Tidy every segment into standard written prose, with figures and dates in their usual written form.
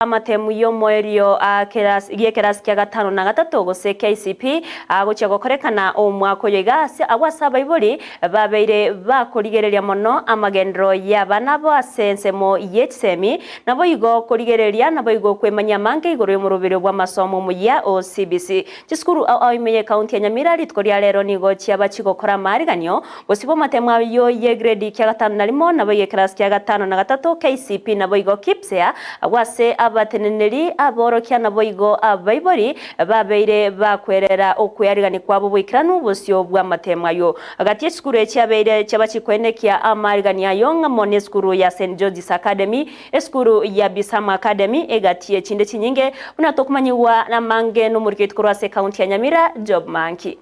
Amatemu yo moerio kerasi kya gatano na gatatu gose KCP gucia gokorekana omwako yegasi abasaba ibori babeire bakorigereria mono amagendro y'abana basensemo yetsemi nabo igo korigereria nabo igo kwemanya mange igoro y'omurubiro bw'amasomo mu ya OCBC cisukuru imeye county ya Nyamira litkoria rero nigo cia bachigokora mariganyo gosibo matemu yo ye grade kya gatano na limo nabo ye kerasi kya gatano na gatatu KCP nabo igo kipsea wase abateneneri aborokia nabo igo abaibori babeire bakwerera okwyarigani kwabo bwikiranu bosyo bw'amatemu ayo agati y'esukuru ekyabeire cyabachikwenekia amarigani ayo ngamo n'esukuru ya St George's Academy esukuru ya Bisama Academy egati ekinde kinyinge unatokumanyiwa na mange no muri kitkorwase county ya Nyamira job manki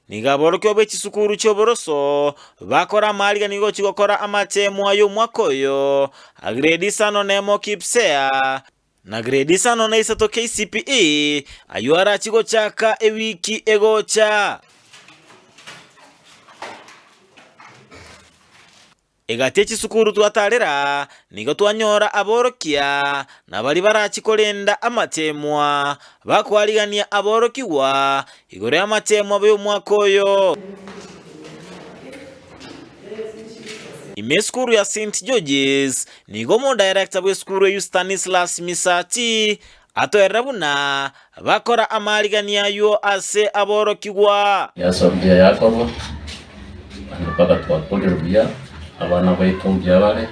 Nigaboroke obekisukuru cyoboroso bakora amaliga nigo kigokora amatemu ayo mwakoyo agredi sano nemo kipsea na gredi sano na isato KCPE ayo ara kigo cyaka ewiki egocha egate kisukuru twatarera nigo twanyora aborokia na bali barakikolenda amatemwa bakwaligania aborokiwa igore amatemwa byo mwakoyo imeskuru ya St George's nigo mo director bw'eskuru ya Stanislas Misati atoerabuna bakora amaligania yo ase aborokiwa yasobye yakobo anapaka twakoleruya abana baitumbya bale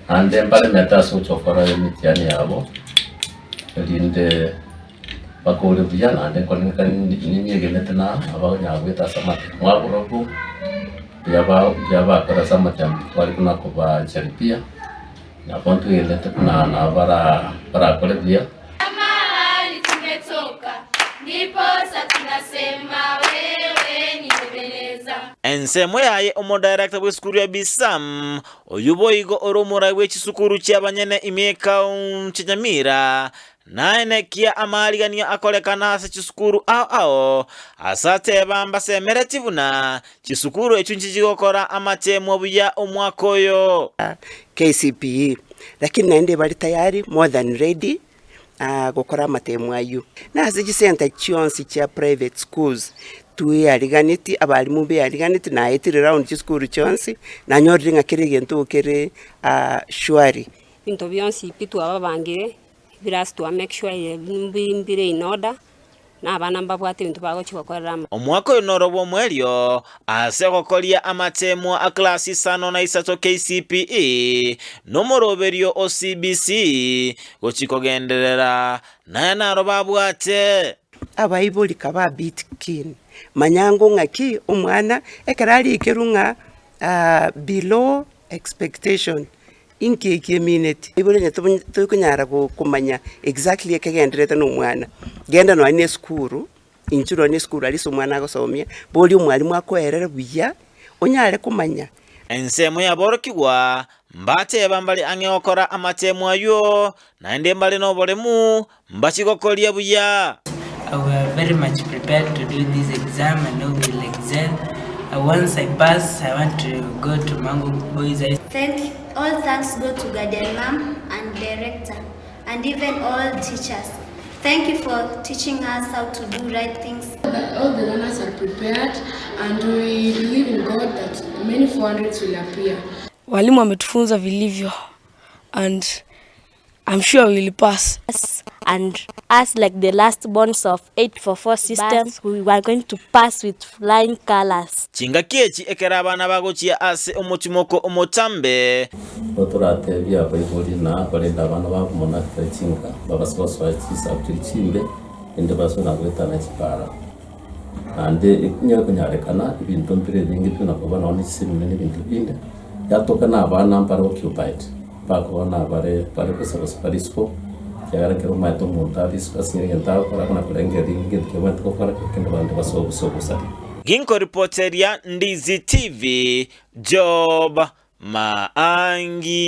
ande mbale metaso chokora mtihani yabo linde bakole bujana ande konika nini gemetna abanyagweta samati mwaboroku yaba kora samati wali kuna kuba charipia na pontu yelete kuna na bara kole bia mahali tumetoka ndipo sasa tunasema wewe ni Ebeneza. Ensemo yaye omo director bw'esukuru ya Bisam oyuboigo oromora w'ekisukuru cy'abanyene imye county Nyamira naene kia amaliganio akolekana ase kisukuru ao asate bamba semeretivuna kisukuru echunchi gikokora amatemu obuya omwakoyo KCPE lakini naende bali tayari more than ready gukora amatemu ayo naze gisenta cyonsi cya private schools tuyariganiti abalimu be yariganiti na etiri round kisukuru cyonsi na nyoringa kirigento kere shwari into byonsi pitu ababangire biras to make sure bimbire in order na abana mbabwate bintu bago chikokorera omwako yonorobo mwelio ase gokoria amatemu a klasi sano na isato KCPE no moroberio OCBC gochikogenderera na naro babwate abayiboli kaba bitkin manyango ngaki omwana ekarali kerunga below expectation inke minute ibole neto kunyara kumanya exactly ekegendereta no mwana genda no ane skuru inchuro ne skuru ali so mwana agosomia boli umwalimu akoerera buya onyare kumanya ensemo yaborokiwa mbate bambali angeokora amatemu ayo naende mbali no bolemu mbachikokolia buya. We are very much prepared to do this exam and we will excel. Once I pass, I want to go to Mango Boys. All thanks go to Guardian Mom and Director and even all teachers. Thank you for teaching us how to do right things. All the learners are prepared and we believe in God that many 400s will appear. Walimu wametufunza vilivyo and I'm sure we will pass. And us, like the last bonds of 844 systems, we are going to pass with flying colors. Chinga kiechi ekera abana bagochia ase omochimoko omotambe. Otorate bya bayiboli na balenda abana bagumona tsinga babasoswa chisa kuchimbe ende basona gwetana chipara. Ande ikunyo kunyarekana ibintu mpire bingi tuna kubana oni simune n'ibintu binde. Yatoka na abana mpara occupied. Bakubona bare kusaba sparisco. Yara kero maito montaris kasingenta para kuna kurengeri ngende kemento kokora kendo bande basobusobusa. Ginko reporteria Ndizi TV Job Maangi.